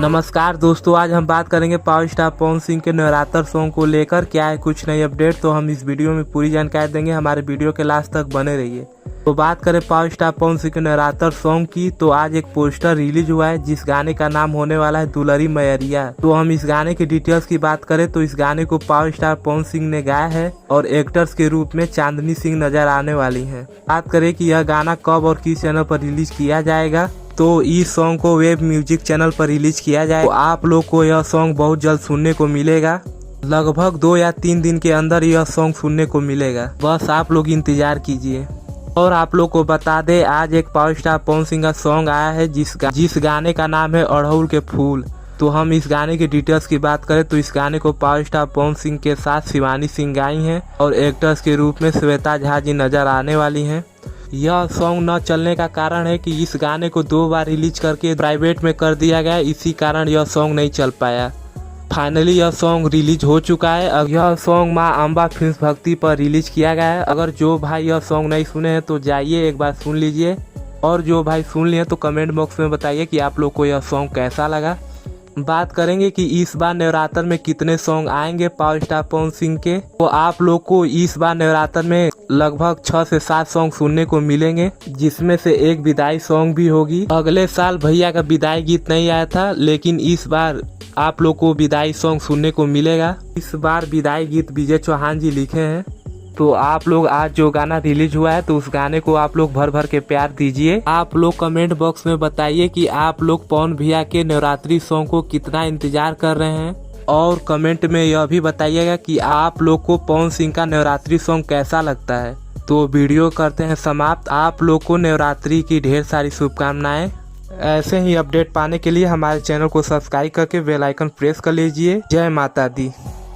नमस्कार दोस्तों, आज हम बात करेंगे पावर स्टार पवन सिंह के नवरात्र सॉन्ग को लेकर। क्या है कुछ नई अपडेट, तो हम इस वीडियो में पूरी जानकारी देंगे। हमारे वीडियो के लास्ट तक बने रहिए। तो बात करें पावर स्टार पवन सिंह के नवरात्र सॉन्ग की, तो आज एक पोस्टर रिलीज हुआ है जिस गाने का नाम होने वाला है दुलरी मैरिया। तो हम इस गाने की डिटेल्स की बात करें तो इस गाने को पावर स्टार पवन सिंह ने गाया है और एक्टर्स के रूप में चांदनी सिंह नजर आने वाली है। बात करें कि यह गाना कब और किस चैनल पर रिलीज किया जाएगा, तो इस सॉन्ग को वेब म्यूजिक चैनल पर रिलीज किया जाए। तो आप लोग को यह सॉन्ग बहुत जल्द सुनने को मिलेगा। लगभग 2 या 3 दिन के अंदर यह सॉन्ग सुनने को मिलेगा, बस आप लोग इंतजार कीजिए। और आप लोग को बता दे, आज एक पावर स्टार पवन सिंह का सॉन्ग आया है जिस गाने का नाम है अड़हुल के फूल। तो हम इस गाने की डिटेल्स की बात करें तो इस गाने को पावर स्टार पवन सिंह के साथ शिवानी सिंह गाई हैं और एक्टर्स के रूप में श्वेता झा जी नजर आने वाली हैं। यह सॉन्ग न चलने का कारण है कि इस गाने को 2 बार रिलीज करके प्राइवेट में कर दिया गया, इसी कारण यह सॉन्ग नहीं चल पाया। फाइनली यह सॉन्ग रिलीज हो चुका है। अब यह सॉन्ग मां अम्बा फिल्म्स भक्ति पर रिलीज किया गया है। अगर जो भाई यह सॉन्ग नहीं सुने हैं तो जाइए एक बार सुन लीजिए, और जो भाई सुन लिए तो कमेंट बॉक्स में बताइए कि आप लोग को यह सॉन्ग कैसा लगा। बात करेंगे कि इस बार नवरात्र में कितने सॉन्ग आएंगे पावर स्टार पवन सिंह के, तो आप लोग को इस बार नवरात्र में लगभग 6 से 7 सॉन्ग सुनने को मिलेंगे, जिसमें से एक विदाई सॉन्ग भी होगी। अगले साल भैया का विदाई गीत नहीं आया था, लेकिन इस बार आप लोग को विदाई सॉन्ग सुनने को मिलेगा। इस बार विदाई गीत विजय चौहान जी लिखे हैं। तो आप लोग आज जो गाना रिलीज हुआ है तो उस गाने को आप लोग भर भर के प्यार दीजिए। आप लोग कमेंट बॉक्स में बताइए कि आप लोग पवन भैया के नवरात्रि सॉन्ग को कितना इंतजार कर रहे हैं, और कमेंट में यह भी बताइएगा कि आप लोग को पवन सिंह का नवरात्रि सॉन्ग कैसा लगता है। तो वीडियो करते हैं समाप्त। आप लोग को नवरात्रि की ढेर सारी शुभकामनाएं। ऐसे ही अपडेट पाने के लिए हमारे चैनल को सब्सक्राइब करके बेल आइकन प्रेस कर लीजिए। जय माता दी।